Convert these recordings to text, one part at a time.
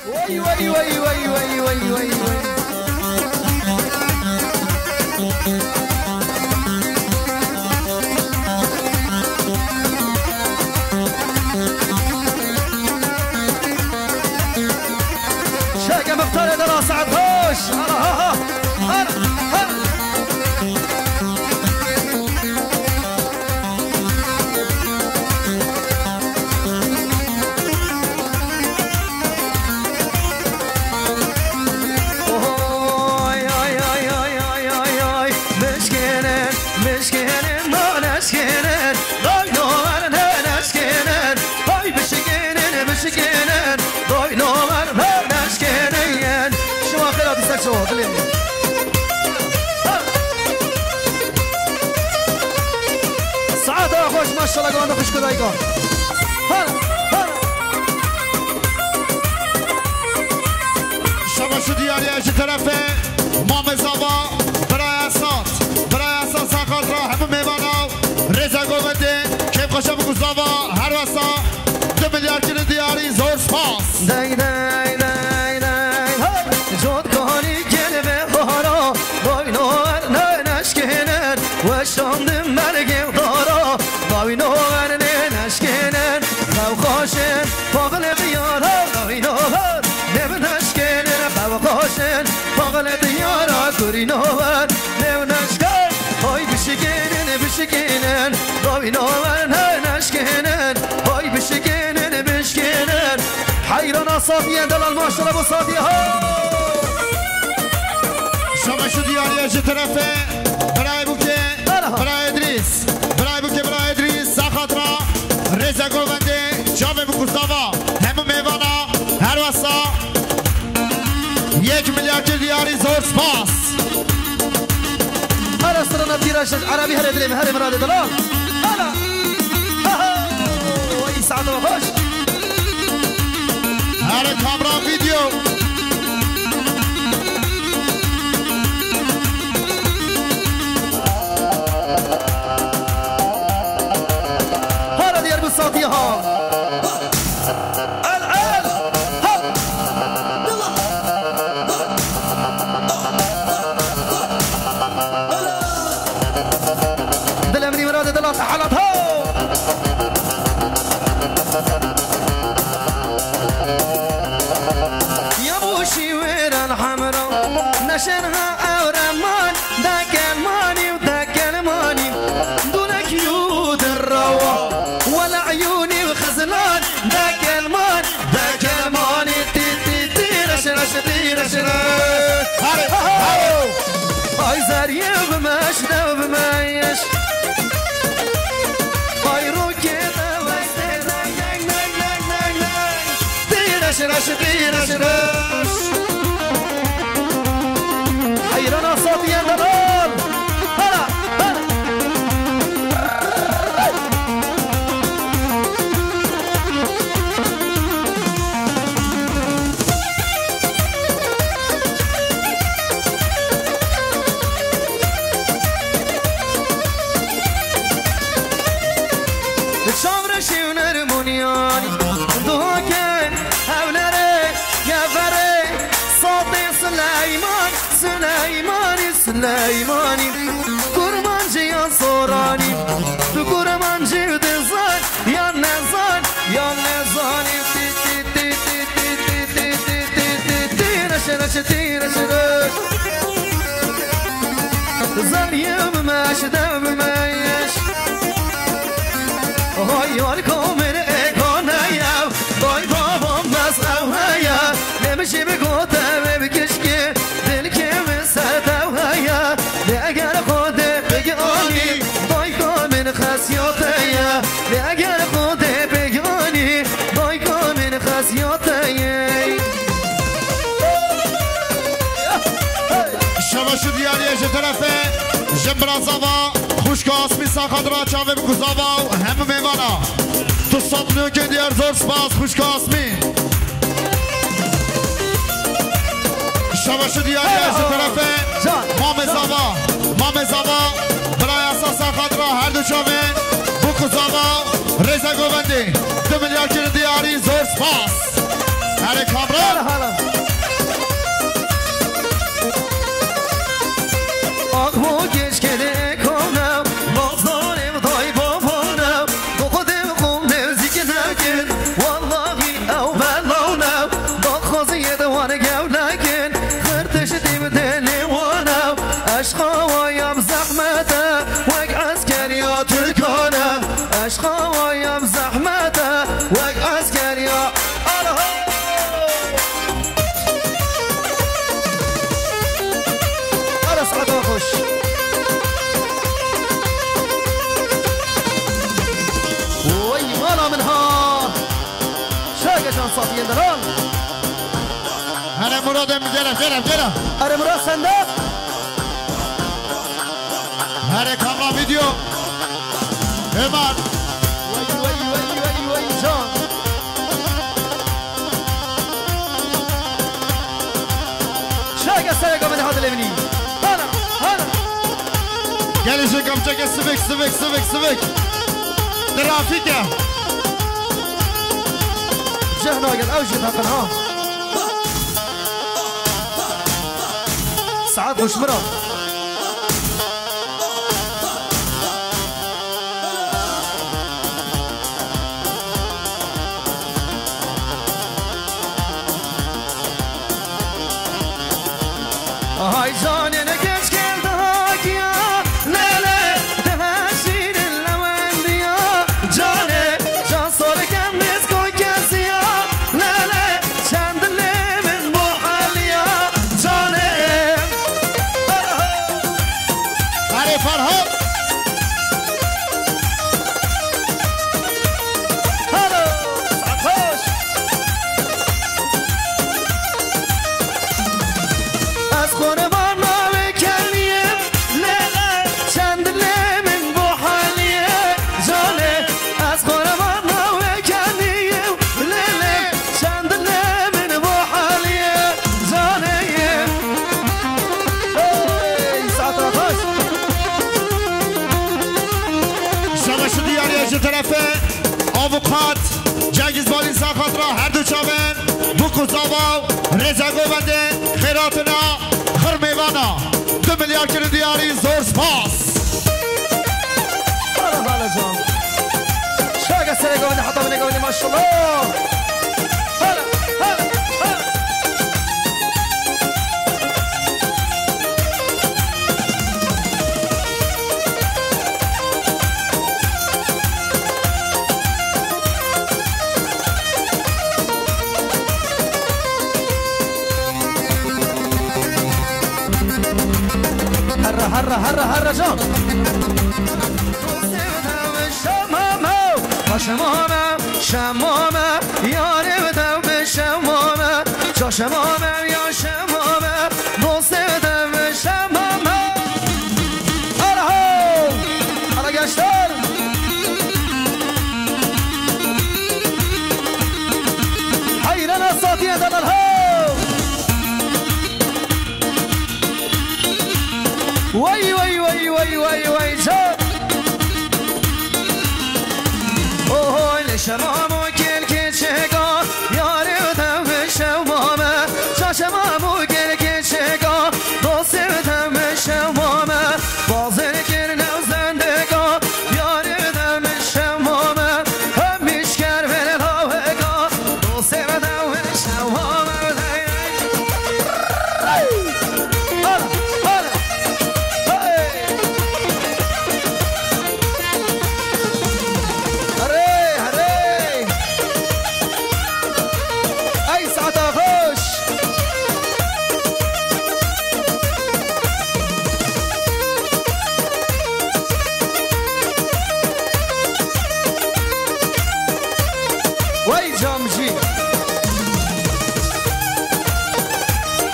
وي وي وي وي وي وي وي وي شاقة مختارة دراسة عطوش سعادة خوش ما شاء الله قوانا خوش كداي قان شما شو دیاری اجی طرفه مام زوا برای اساس ساخت را همه میوانا رزا گومده کم خوشه بگو زوا هر وسا 2 میلیارد کل دیاری زور سپاس دای دای دای دای جود کاری گل به بارا باینوار نشکنن و شاندم مرگم دارا باینوار نشکنن باو خوشن پاگل بیارا باینوار نشکنن باو خوشن پاگل بیارا گرینوار نشکن های بشکنن باینوار نشکنن های بشکنن حیران صافیه دلال ماشاءالله بو صافیه ها شما شو دیاری اجی طرفه برای بوکه برای ادریس ساخت را رزا گوونده جامع بکو زوا همه میوانا هر وسا 1 میلیارد دیاری زور سپاس هلا استرنا بتيراش عربي هلا دريم هلا مراد دلال هلا وي سعد وخوش هر کامرا ویدیو هلا ديال بالصوتيه ها دلمني مراد دلال حالات ها نشرها أورمان ذاك الماني وذاك الماني دونك يود الروا ولا عيوني وخزلان ذاك الماني تي تي تي رش تي رش هاي زارية بماش دو بمايش هاي روكي تي رش حيرانا صوتي يا دلال هلا شامرشي ونرمونياني دوكن هولاري يا فري صوتي سليماني كرمانجي يا صوراني كرمانجي ودزان يا نزان تي تي تي تي تي تي تي تي تي رش زاريم ماش دم مايش هاي واركم من ايقونايا باي بابا مسعوهايا نمشي بقوته بكشكي دلكي من ساتوهايا لأجل خودي بقوني بايكو من خاسيوتايا لأجل خودي بقوني بايكو من خاسيوتايا شما شو دیاری اجی طرفه جبرا زوا خوشک آسمی ساخت را چاوه بکو زوا همه میوانا تو صبنو که دیار زور سپاس خوشک آسمی شما شو دیاری اجی طرفه مام زوا برای اساس ساخت را هر دو چاوه بکو زوا رزا گوبندی 2 میلیارد دیاری زور سپاس هلا كامران هلا آقمو گش کده کنم بازدارم دای بابانم دو خودم خون نزدیک نکن والله او بلانم داد خوزی دوانه گو نکن خرتش دیم دلیوانم عشقاوایم زحمته وگ عسکریا ترکانم عشقاوایم زحمته وگ عسکریا خوش وي مالا منها شاقة جان صافيين دران هلا مراد جرف أنا مراد صندوق هلا كاميرا فيديو ايمان وي جان شاقة سرقة من هذا الابني Gelecek amca gel sıvık Trafik ya جهنا قد أوجد هقنها سعاد وشمرة هاي جاني انا كيش كردهاك يا ليلى تهاشين اللوان ديا جاني جان صورك امنس كون كاسيا ليلى شاند اللي من بو حاليا جاني هاري فرهاد هلو سعد از خونه آووکات جنگیز بالین ساخت را هر دو چاون بوکو زاواو رزا گوونده خیراتنا خرمیوانا 2 میلیارد کیلو دیاری زور سپاس هلا جان شاقة سرقة گوونده حتی بینه گوونده ماشالله هلا هر جان شمامه یاری بدم به شمامه جا شمامه یا شمامه دوست بدم به شمامه حالا گشتر حیران اساتی دلال ها وای جان اوه شمامو گل که چگاه یاری بدم به شمامه جا شمامو گل که چگاه دوست بدم به شمامه بازر گر نوزندگاه یاری بدم به شمامه هم میشکر به لاوگاه دوست بدم به شمامه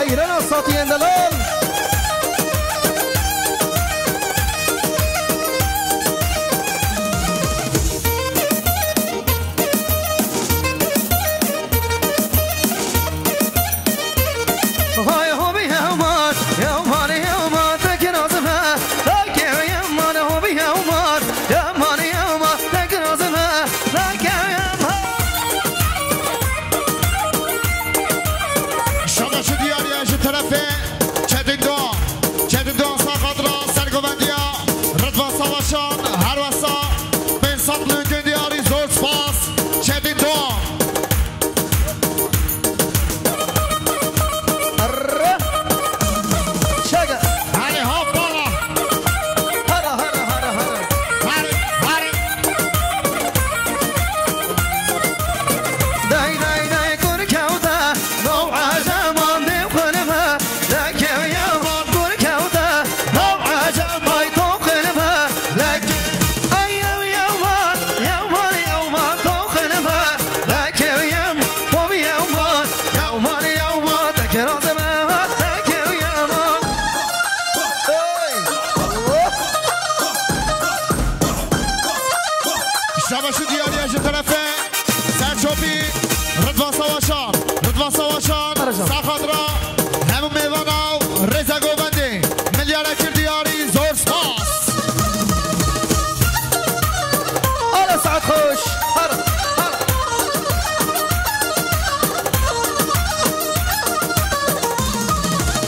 حيرنا صوتي اندلال هاي هوبي هومان يا ماني هومان تكن عزمها لك يا مان هوبي هومان يا ماني هومان تكن عزمها لك يا مان شما شو دیاری از طرفه چدین دو ساقات را سرگوندیا رضوان سواشان هر وسا بین ساقلون که دیاری زور سپاس چدین دو شباشو دیاری از طرفه سرچوبی رضوان سواشان ساخت را همون میواناو رضا گوبندی ملیارکر دیاری زور سپاس آلا سعد خوش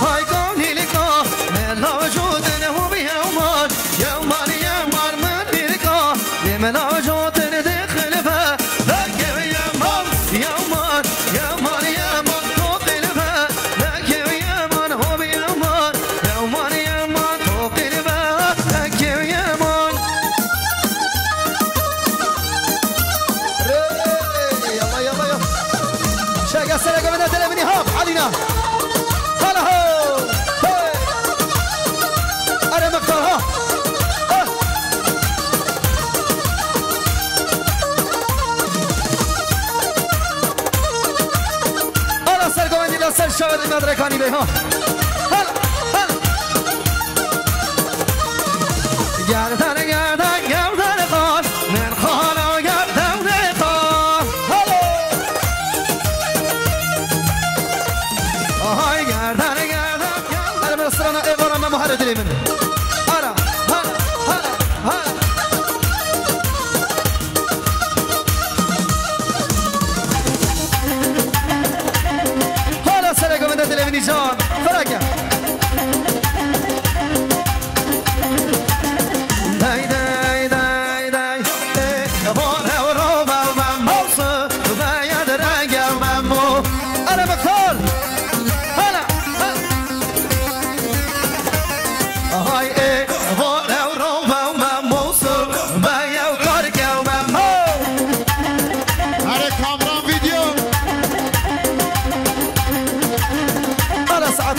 های گانی لکا ملا وجود نهو بی یومان یومان من بیرکا ملا وجود ندخل فا لکه یومان تو قلبا لکه یومان هو بی یومان تو قلبا لکه یومان يلا شاقة سرقة من التلميني هاب علينا هلا هو أنا مقطع ها أنا سرقة من الأسر شاور المدركاني بي ها هلا قردن خان من خانه قردن خان هاي قردن أنا من الصرانة إيقونا ما محرد لي منه هلا هلا سرقة من التلميني جان فرقة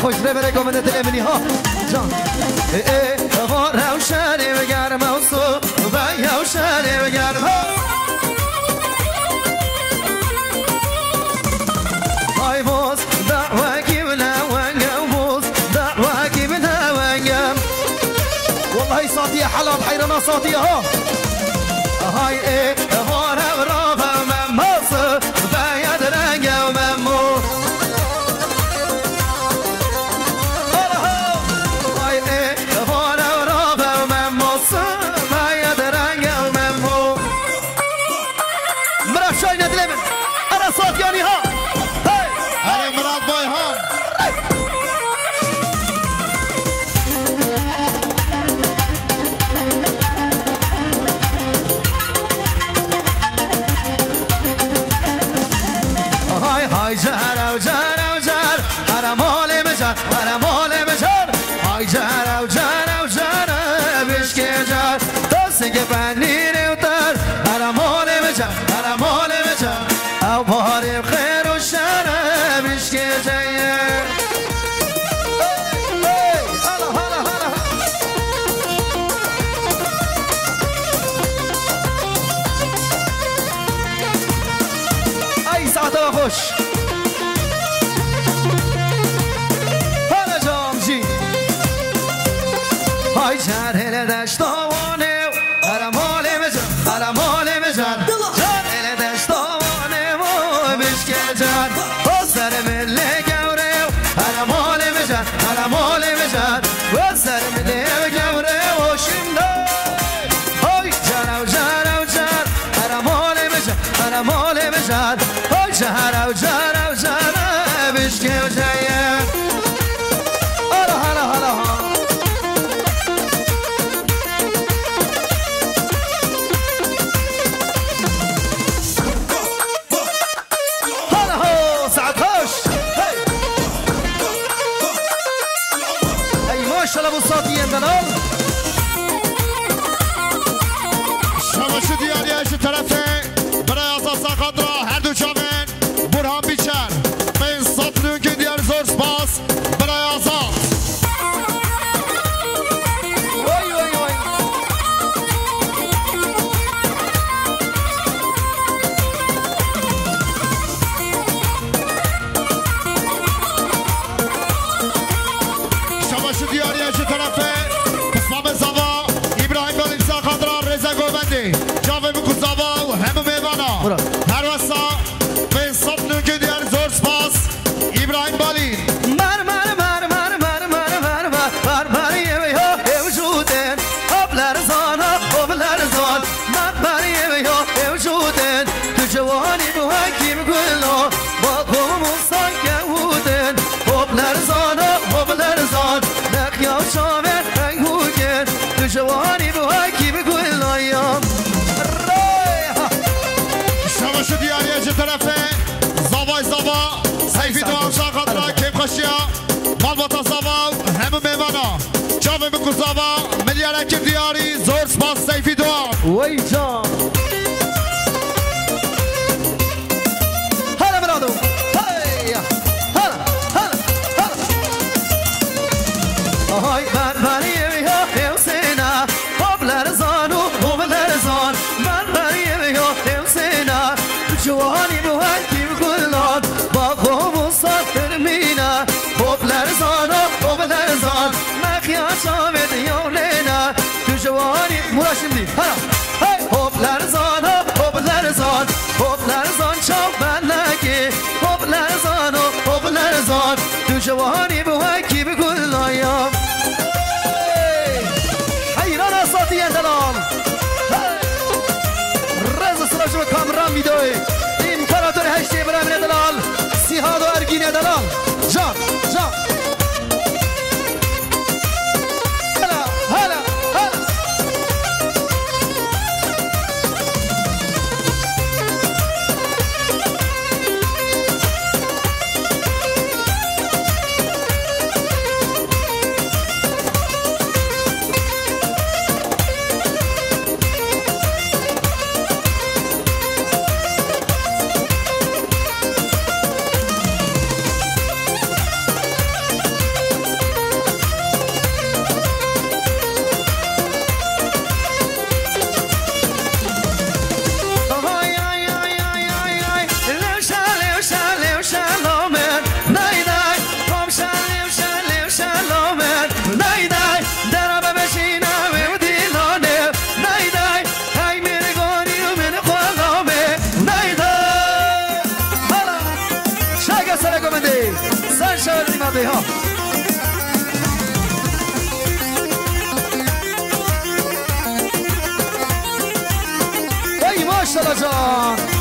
خوش ربرگو من دلمنی ها جان غاره و شری و گرم و صبح و شری و گرم های بوز دعوکی بنا ونگم بوز دعوکی بنا ونگم والله صوتي حلب حيرنا صوتي ها هاي غاره و رافا و مموس باید رنگ و مموس خوش هلا جامجی های جرهل دشتاوانه هر مال مجن جرهل دشتاوانه و بشکل جن و سر مله گوره هر مال مجن و سر مله گوره و شنده های جر هر مال مجن جهر و جهر بشکه و جایه بالین مر مر مر مر مر مر مر مر مر یا وجودن هب لرزان هب لرزان مر مر یا وجودن تو جوانی بو حکیم گلو با قوم ساکهودن هب لرزان هب لرزان نخیا شاور هنگوگن تو جوانی بو حکیم گلو یا شما شو دیاریه چه طرفه زاوای زاوا سیفی دوام شاقات را کم خشیا مال باتا زاوا همه میوانا جامعه بکو زاوا ملیاره که دیاری زور سپاس سیفی دوام وی جان هلا برادو هی هلا هلا هلا آهای بربری یا حسینا هب لرزان و هب لرزان بربری یا حسینا جوانی بو حکیم گلان با قوم ساکر مینا هب لرزان و هب لرزان مخیا شامد یولینا تو جوانی مرا شمدی هلا هی هب لرزان و هب لرزان هب لرزان چاو بلگی هب لرزان و هب لرزان تو جوانی بو حکیم گلان حیران اساتی دلال رز سراج و کامران ویدئوی امپراتور هشتی برامین دلال سیهاد و ارگین دلال جان جان هلا هلا هلا ماشاءالله جان